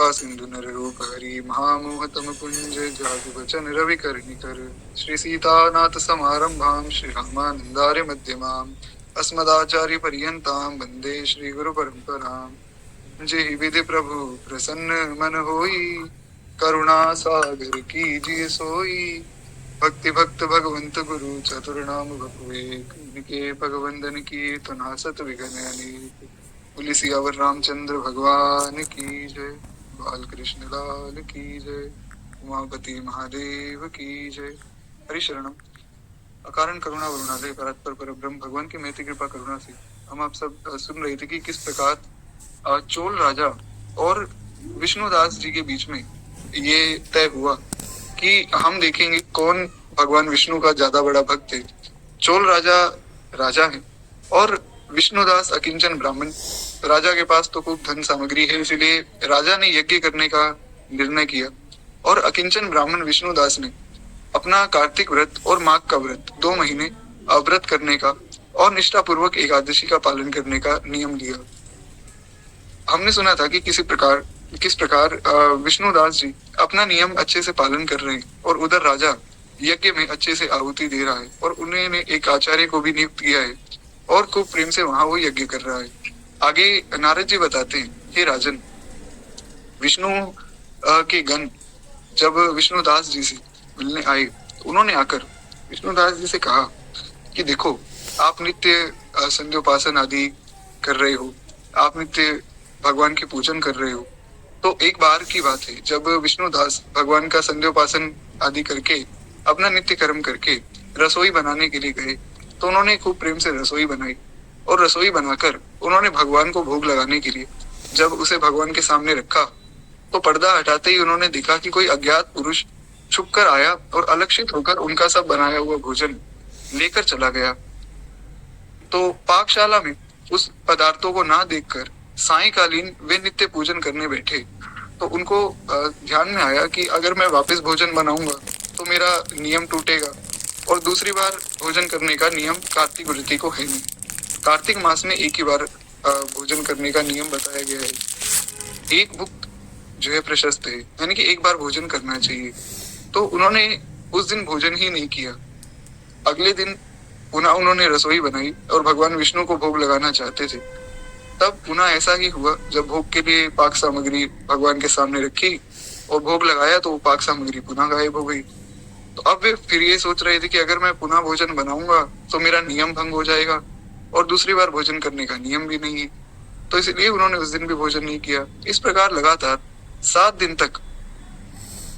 कृपा सिंधु नर रूप हरि महामोह तम कुंज जागु बचन रवि कर निकर श्री सीतानाथ समारंभाम श्री रामानंदार्य मध्यमाम अस्मदाचार्य पर्यंताम वंदे श्री गुरु परंपराम। जय विधि प्रभु प्रसन्न मन होई करुणा सागर कीजिए सोई भक्ति भक्त भगवंत गुरु चतुर्नाम बपुए के भगवंदन की तनासत विघ्न अनेक। बोली सियावर रामचंद्र भगवान की जय। बाल कृष्ण लाल की जय। उमापति महादेव की जय। हरिशरणम। अकारण करुणा वरुणालय परात्पर पर ब्रह्म भगवान की महती कृपा करुणा से हम आप सब सुन रहे थे कि किस प्रकार चोल राजा और विष्णुदास जी के बीच में ये तय हुआ कि हम देखेंगे कौन भगवान विष्णु का ज्यादा बड़ा भक्त है। चोल राजा राजा है और विष्णुदास अकिंचन ब्राह्मण। राजा के पास तो खूब धन सामग्री है, इसलिए राजा ने यज्ञ करने का निर्णय किया और अकिंचन ब्राह्मण विष्णुदास ने अपना कार्तिक व्रत और माघ का व्रत 2 महीने व्रत करने का और निष्ठापूर्वक एकादशी का पालन करने का नियम लिया। हमने सुना था कि किस प्रकार विष्णुदास जी अपना नियम अच्छे से पालन कर रहे हैं और उधर राजा यज्ञ में अच्छे से आहुति दे रहा है और उन्होंने एक आचार्य को भी नियुक्त किया है और खूब प्रेम से वहां वो यज्ञ कर रहा है। आगे नारद जी बताते हैं, हे राजन, विष्णु के गण जब विष्णुदास जी से मिलने आए तो उन्होंने आकर विष्णुदास जी से कहा कि देखो, आप नित्य संध्योपासन आदि कर रहे हो, आप नित्य भगवान की पूजन कर रहे हो। तो एक बार की बात है जब विष्णुदास भगवान का संध्योपासन आदि करके अपना नित्य कर्म करके रसोई बनाने के लिए गए तो उन्होंने खूब प्रेम से रसोई बनाई और रसोई बनाकर उन्होंने भगवान को भोग लगाने के लिए जब उसे भगवान के सामने रखा तो पर्दा हटाते ही उन्होंने देखा कि कोई अज्ञात पुरुष छुपकर आया और अलक्षित होकर उनका सब बनाया हुआ भोजन लेकर चला गया। तो पाकशाला में उस पदार्थों को ना देखकर सायंकालीन वे नित्य पूजन करने बैठे तो उनको ध्यान में आया कि अगर मैं वापस भोजन बनाऊंगा तो मेरा नियम टूटेगा और दूसरी बार भोजन करने का नियम कार्तिक व्रती को है नहीं। कार्तिक मास में एक ही बार भोजन करने का नियम बताया गया है। एक भुक्त जो है प्रशस्त है, यानी कि एक बार भोजन करना चाहिए। तो उन्होंने उस दिन भोजन ही नहीं किया। अगले दिन पुनः उन्होंने रसोई बनाई और भगवान विष्णु को भोग लगाना चाहते थे। तब पुनः ऐसा ही हुआ, जब भोग के लिए पाक सामग्री भगवान के सामने रखी और भोग लगाया तो वो पाक सामग्री पुनः गायब हो गई। तो अब वे फिर ये सोच रहे थे कि अगर मैं पुनः भोजन बनाऊंगा तो मेरा नियम भंग हो जाएगा और दूसरी बार भोजन करने का नियम भी नहीं है। तो इसलिए उन्होंने उस दिन भी भोजन नहीं किया। इस प्रकार लगातार 7 दिन तक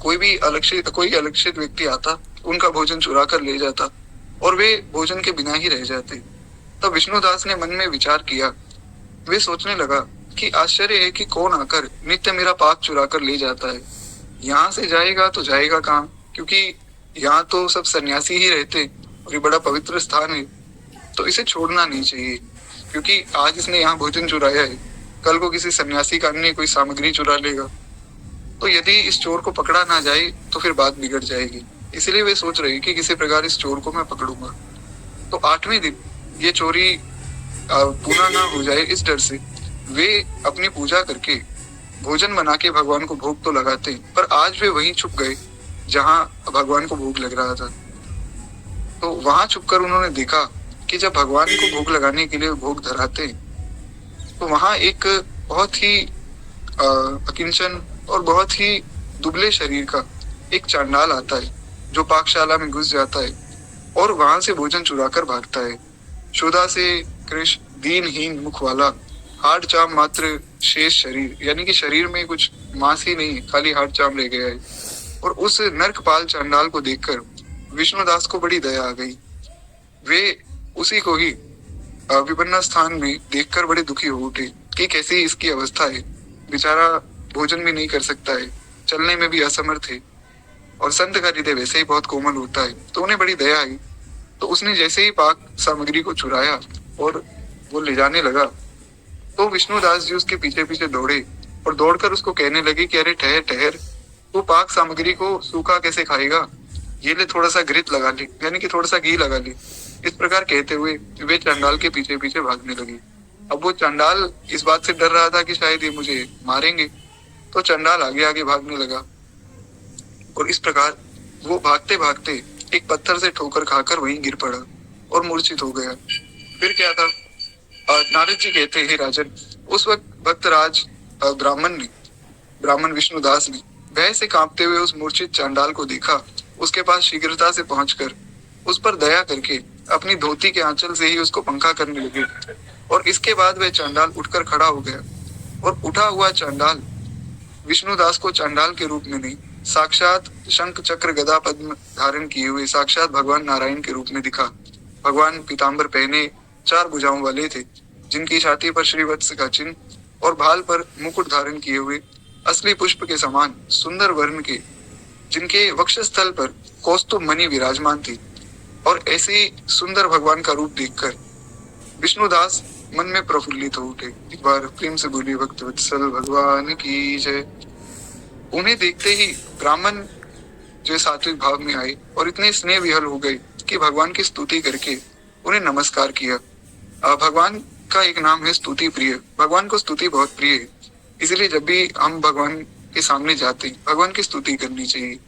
कोई अलक्षित व्यक्ति आता, उनका भोजन चुरा कर ले जाता और वे भोजन के बिना ही रह जाते। तब विष्णुदास ने मन में विचार किया। वे सोचने लगा कि आश्चर्य है कि कौन आकर नित्य मेरा पाक चुरा कर ले जाता है। यहाँ से जाएगा तो जाएगा कहाँ, क्योंकि यहाँ तो सब सन्यासी ही रहते और ये बड़ा पवित्र स्थान है। तो इसे छोड़ना नहीं चाहिए, क्योंकि आज इसने यहाँ भोजन चुराया है, कल को किसी सन्यासी का अन्य कोई सामग्री चुरा लेगा। तो यदि इस चोर को पकड़ा ना जाए तो फिर बात बिगड़ जाएगी। इसलिए वे सोच रहे कि किसी प्रकार इस चोर को मैं पकड़ूंगा। तो 8वें दिन ये चोरी पुनः ना हो जाए, इस डर से वे अपनी पूजा करके भोजन बना के भगवान को भोग तो लगाते, पर आज वे वहीं छुप गए जहाँ भगवान को भोग लग रहा था। तो वहां छुपकर उन्होंने देखा कि जब भगवान को भोग लगाने के लिए भोग धराते तो वहां एक बहुत ही अकिंचन और बहुत ही दुबले शरीर का एक चांडाल आता है जो पाकशाला में घुस जाता है और वहां से भोजन चुरा कर भागता है। क्षुधा से कृश दीनहीन मुख वाला, हाड़ चाम मात्र शेष शरीर, यानी कि शरीर में कुछ मांस ही नहीं, खाली हाड़ चाम रह गया है। और उस नरकपाल चांडाल को देखकर विष्णुदास को बड़ी दया आ गई। वे उसी को ही विपन्न स्थान में देखकर बड़े दुखी हो उठे कि कैसी इसकी अवस्था है, बेचारा भोजन भी नहीं कर सकता है, चलने में भी असमर्थ है और संत का हृदय वैसे ही बहुत कोमल होता है। तो उन्हें बड़ी दया आई। तो उसने जैसे ही पाक सामग्री को चुराया और वो ले जाने लगा तो विष्णुदास जी उसके पीछे पीछे दौड़े और दौड़कर उसको कहने लगे कि अरे ठहर ठहर, वो पाक सामग्री को सूखा कैसे खाएगा, ये ले थोड़ा सा घृत लगा ले, यानी कि थोड़ा सा घी लगा ले। इस प्रकार कहते हुए वे चांडाल के पीछे पीछे भागने लगे। अब वो चांडाल इस बात से डर रहा था कि शायद ये मुझे मारेंगे, तो चंडाल आगे आगे भागने लगा और इस प्रकार वो भागते भागते एक पत्थर से ठोकर खाकर वहीं गिर पड़ा और मूर्छित हो गया। फिर क्या था? नारद जी कहते हैं, राजन, उस वक्त भक्तराज ब्राह्मण विष्णुदास ने भय से कांपते हुए उस मूर्छित चांडाल को देखा। उसके पास शीघ्रता से पहुंचकर उस पर दया करके अपनी धोती के आंचल से ही उसको पंखा करने लगे और इसके बाद वह चांडाल उठकर खड़ा हो गया और उठा हुआ चांडाल विष्णुदास को चांडाल के रूप में नहीं, साक्षात शंख चक्र गदा पद्म धारण किए हुए साक्षात भगवान नारायण के रूप में दिखा। भगवान पीताम्बर पहने 4 भुजाओं वाले थे, जिनकी छाती पर श्रीवत्स का चिन्ह और भाल पर मुकुट धारण किए हुए असली पुष्प के समान सुंदर वर्ण के, जिनके वक्षस्थल पर कौस्तुभ मणि विराजमान थी। और ऐसे ही सुंदर भगवान का रूप देखकर विष्णुदास मन में प्रफुल्लित हो उठे। एक बार प्रेम से बोलिए, भक्तवत्सल भगवान की जय। उन्हें देखते ही ब्राह्मण जो सात्विक भाव में आए और इतने स्नेह विहल हो गए कि भगवान की स्तुति करके उन्हें नमस्कार किया। भगवान का एक नाम है स्तुति प्रिय। भगवान को स्तुति बहुत प्रिय है, इसलिए जब भी हम भगवान के सामने जाते हैं भगवान की स्तुति करनी चाहिए।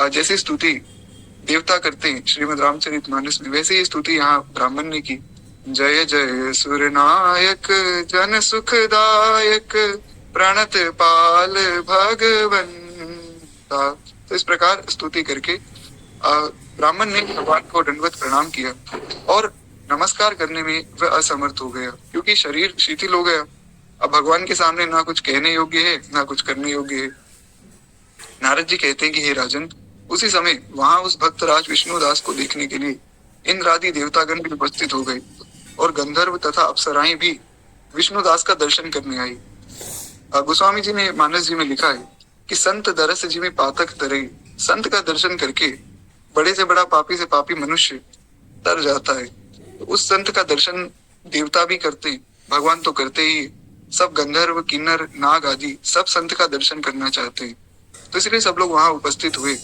जैसी स्तुति देवता करते हैं श्रीमद् रामचरितमानस में, वैसे ही स्तुति यहाँ ब्राह्मण ने की। जय जय सुरनायक जन सुखदायक प्रणत पाल भगवंता। तो इस प्रकार स्तुति करके ब्राह्मण ने भगवान को दंडवत प्रणाम किया और नमस्कार करने में वह असमर्थ हो गया, क्योंकि शरीर शिथिल हो गया। अब भगवान के सामने ना कुछ कहने योग्य है ना कुछ करने योग्य है। नारद जी कहते हैं कि हे राजन, उसी समय वहां उस भक्तराज विष्णुदास को देखने के लिए इंद्र आदि देवतागण भी उपस्थित हो गए और गंधर्व तथा अप्सराएं भी विष्णुदास का दर्शन करने आई। गोस्वामी जी ने मानस जी में लिखा है कि संत दरस जी में पातक तरे, संत का दर्शन करके बड़े से बड़ा पापी से पापी मनुष्य तर जाता है। तो उस संत का दर्शन देवता भी करते हैं, भगवान तो करते ही, सब गंधर्व किन्नर नाग आदि सब संत का दर्शन करना चाहते हैं। तो इसलिए सब लोग वहां उपस्थित हुए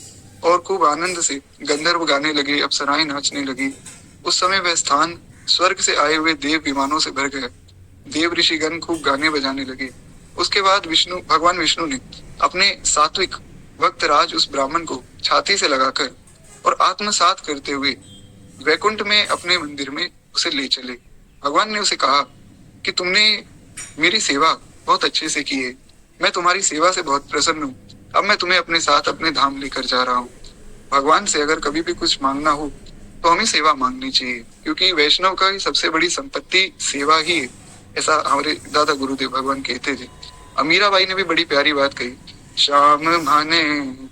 और खूब आनंद से गंधर्व गाने लगे, अप्सराएं नाचने लगी। उस समय वह स्थान स्वर्ग से आए हुए देव विमानों से भर गया। देव ऋषिगण खूब गाने बजाने लगे। उसके बाद भगवान विष्णु ने अपने सात्विक भक्तराज उस ब्राह्मण को छाती से लगाकर और आत्मसात करते हुए वैकुंठ में अपने मंदिर में उसे ले चले। भगवान ने उसे कहा कि तुमने मेरी सेवा बहुत अच्छे से की है, मैं तुम्हारी सेवा से बहुत प्रसन्न हूँ। अब मैं तुम्हें अपने साथ अपने धाम लेकर जा रहा हूँ। भगवान से अगर कभी भी कुछ मांगना हो तो हमें सेवा मांगनी चाहिए, क्योंकि वैष्णव का ही सबसे बड़ी संपत्ति सेवा ही है, ऐसा हमारे दादा गुरुदेव भगवान कहते थे। मीराबाई ने भी बड़ी प्यारी बात कही, श्याम माने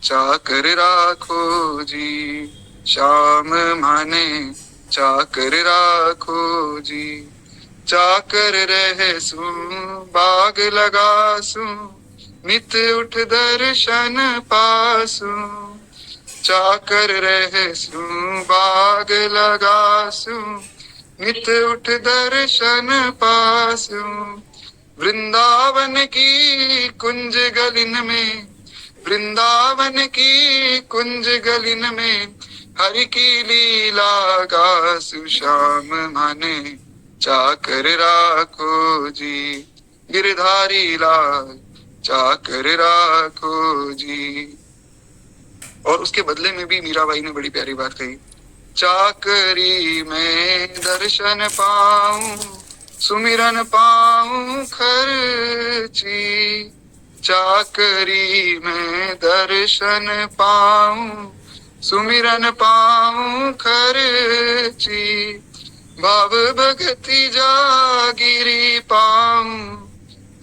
चाकर राखो जी, श्याम माने चाकर राखो जी, चाकर रहे सु बाग लगासु, नित उठ दर्शन पासु, चाकर रहे सु बाग लगासु, नित उठ दर्शन पासु। वृंदावन की कुंज गलिन में, वृंदावन की कुंज गलिन में, हरि की लीला गासु, श्याम माने चाकर राखो जी, गिरधारी लाल चाकर राखो जी। और उसके बदले में भी मीराबाई ने बड़ी प्यारी बात कही, चाकरी में दर्शन पाऊं, सुमिरन पाऊं खर्ची, चाकरी में दर्शन पाऊं, सुमिरन पाऊं खर्ची, भाव भगति जागिरी पाऊं,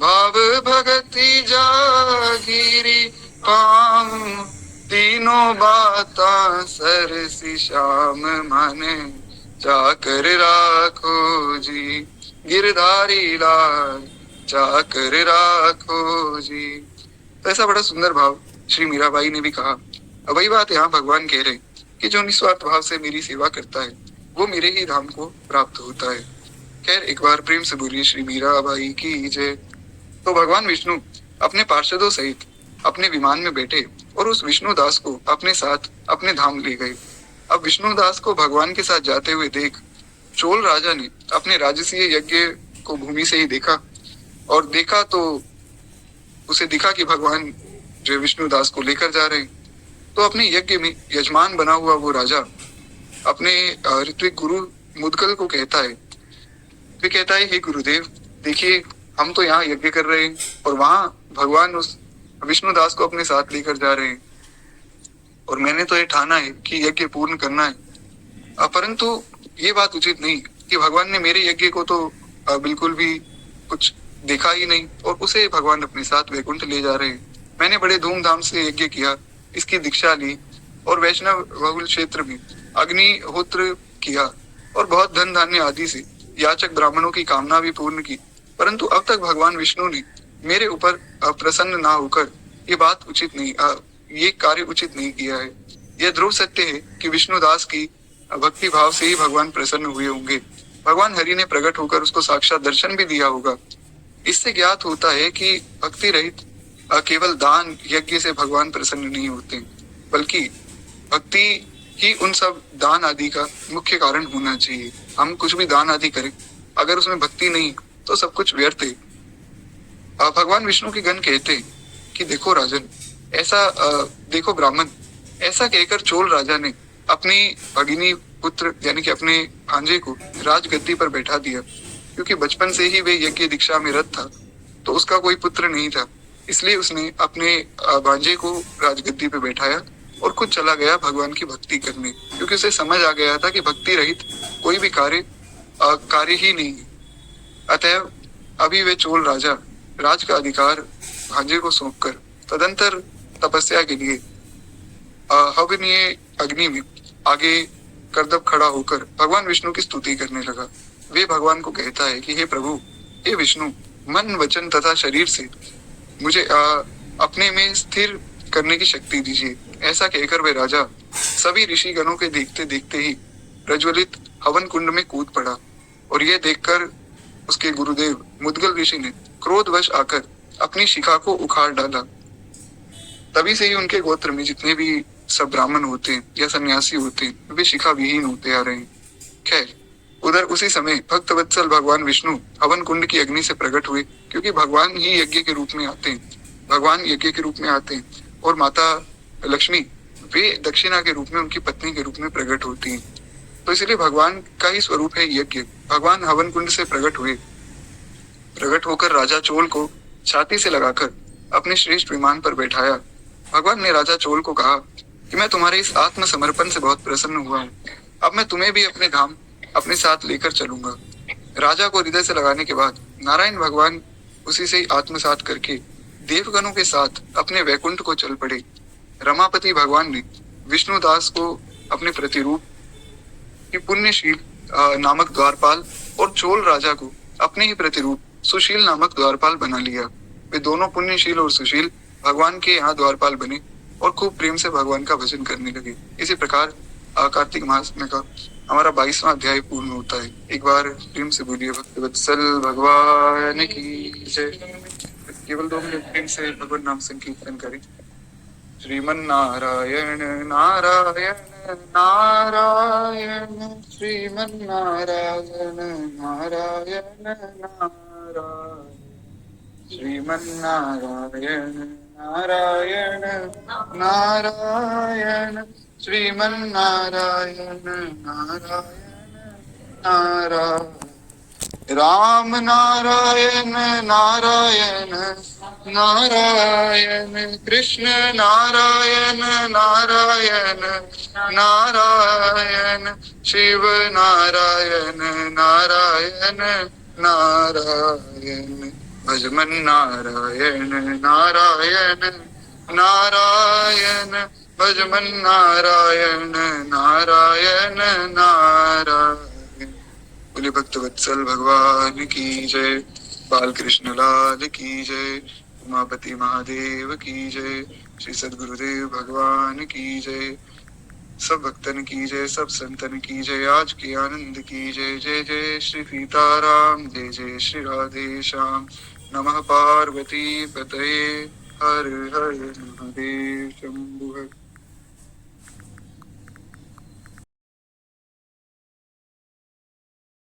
भाव भगति जागिरी पाऊं, तीनों बातां सरसी श्याम माने चाकर राखो जी, गिरधारी लाल चाकर राखो जी। तो ऐसा बड़ा सुंदर भाव श्री मीराबाई ने भी कहा। वही बात यहाँ भगवान कह रहे कि जो निस्वार्थ भाव से मेरी सेवा करता है वो मेरे ही धाम को प्राप्त होता है। खैर, एक बार प्रेम से बोलिए श्री मीराबाई की जय। तो भगवान विष्णु अपने पार्षदों सहित अपने विमान में बैठे और उस विष्णुदास को अपने साथ अपने धाम ले गए। अब विष्णुदास को भगवान के साथ जाते हुए देख चोल राजा ने अपने राजसीय यज्ञ को भूमि से ही देखा, और देखा तो उसे दिखा कि भगवान जो है विष्णुदास को लेकर जा रहे हैं, तो अपने यज्ञ में यजमान बना हुआ वो राजा अपने ऋत्विक गुरु मुदगल को कहता है, वे कहता है, हे गुरुदेव, देखिए हम तो यहाँ यज्ञ कर रहे हैं और वहां भगवान उस विष्णुदास को अपने साथ लेकर जा रहे हैं, और मैंने तो ये ठाना है कि यज्ञ पूर्ण करना है, परंतु ये बात उचित नहीं कि भगवान ने मेरे यज्ञ को तो बिल्कुल भी कुछ देखा ही नहीं और उसे भगवान अपने साथ वैकुंठ ले जा रहे हैं। मैंने बड़े धूमधाम से यज्ञ किया, इसकी दीक्षा ली और वैष्णव बहुल क्षेत्र में अग्निहोत्र किया और बहुत धन धान्य आदि से याचक ब्राह्मणों की कामना भी पूर्ण की, परंतु अब तक भगवान विष्णु ने मेरे ऊपर प्रसन्न ना होकर ये बात उचित नहीं, ये कार्य उचित नहीं किया है। यह ध्रुव सत्य है कि विष्णुदास की भक्ति भाव से ही भगवान प्रसन्न हुए होंगे। भगवान हरि ने प्रकट होकर उसको साक्षात दर्शन भी दिया होगा। इससे ज्ञात होता है कि भक्ति रहित केवल दान यज्ञ से भगवान प्रसन्न नहीं होते, बल्कि भक्ति ही उन सब दान आदि का मुख्य कारण होना चाहिए। हम कुछ भी दान आदि करें, अगर उसमें भक्ति नहीं तो सब कुछ व्यर्थ है। भगवान विष्णु के गण कहते हैं कि देखो राजन, ऐसा देखो ब्राह्मण, ऐसा कहकर चोल राजा ने अपनी भगिनी पुत्र यानी कि अपने भांजे को राजगद्दी पर बैठा दिया, क्योंकि बचपन से ही वे यज्ञ दीक्षा में रत था, तो उसका कोई पुत्र नहीं था, इसलिए उसने अपने भांजे को राजगद्दी पे बैठाया और खुद चला गया भगवान की भक्ति करने, क्योंकि उसे समझ आ गया था कि भक्ति रहित कोई भी कार्य ही नहीं है। अतएव अभी वे चोल राजा राज का अधिकार भांजे को सौंपकर तदंतर तपस्या के लिए हवनीय अग्नि में आगे करदब खड़ा होकर भगवान विष्णु की स्तुति करने लगा। वे भगवान को कहता है कि हे प्रभु, हे विष्णु, मन वचन तथा शरीर से मुझे अपने में स्थिर करने की शक्ति दीजिए। ऐसा कहकर वे राजा सभी ऋषि गणों के देखते देखते ही प्रज्वलित हवन कुंड में कूद पड़ा, और यह देखकर उसके गुरुदेव मुदगल ऋषि ने क्रोधवश आकर अपनी शिखा को उखाड़ डाला। तभी से ही उनके गोत्र में जितने भी सब ब्राह्मण होते हैं या सन्यासी होते हैं, वे शिखा विहीन होते आ रहे हैं। खैर, उधर उसी समय भक्तवत्सल भगवान विष्णु हवन कुंड की अग्नि से प्रकट हुए, क्योंकि भगवान ही यज्ञ के रूप में आते हैं, भगवान यज्ञ के रूप में आते हैं, और माता लक्ष्मी वे दक्षिणा के रूप में उनकी पत्नी के रूप में प्रकट होती हैं। तो इसलिए भगवान का ही स्वरूप है यज्ञ। भगवान हवन कुंड से प्रकट हुए, प्रकट होकर राजा चोल को छाती से लगाकर अपने श्रेष्ठ विमान पर बैठाया। भगवान ने राजा चोल को कहा कि मैं तुम्हारे इस आत्मसमर्पण से बहुत प्रसन्न हुआ हूँ, अब मैं तुम्हें भी अपने धाम अपने साथ लेकर चलूंगा। राजा को हृदय से लगाने के बाद नारायण भगवान उसी से आत्मसात करके देवगणों के साथ अपने वैकुंठ को चल पड़े। रमापति भगवान ने विष्णुदास को अपने प्रतिरूप की पुण्यशील नामक द्वारपाल और चोल राजा को अपने ही प्रतिरूप सुशील नामक द्वारपाल बना लिया। वे दोनों पुण्यशील और सुशील भगवान के यहाँ द्वारपाल बने और खूब प्रेम से भगवान का भजन करने लगे। इसी प्रकार कार्तिक मास में का हमारा 22वां अध्याय पूर्ण होता है। एक बार प्रेम से बोलिए भक्तवत्सल भगवान की जय। केवल 2 मिनट प्रेम से भगवान नाम संकीर्तन करें। श्रीमन नारायण नारायण नारायण, श्रीमन नारायण नारायण नारायण, श्रीमन नारायण नारायण नारायण, श्रीमन नारायण नारायण नारायण। राम नारायण नारायण नारायण, कृष्ण नारायण नारायण नारायण, शिव नारायण नारायण नारायण, भजमन नारायण नारायण नारायण, भजमन नारायण नारायण नारायण। बोले भक्तवत्सल भगवान की जय, बाल कृष्ण लाल की जय, उमापति महादेव की जय, श्री सद्गुरुदेव भगवान की जय, सब भक्तन की जय, सब संतन की जय, आज के आनंद की जय। जय जय श्री सीताराम, जय जय श्री राधे श्याम। नमः पार्वती पतये, हर हर महादेव शंभु।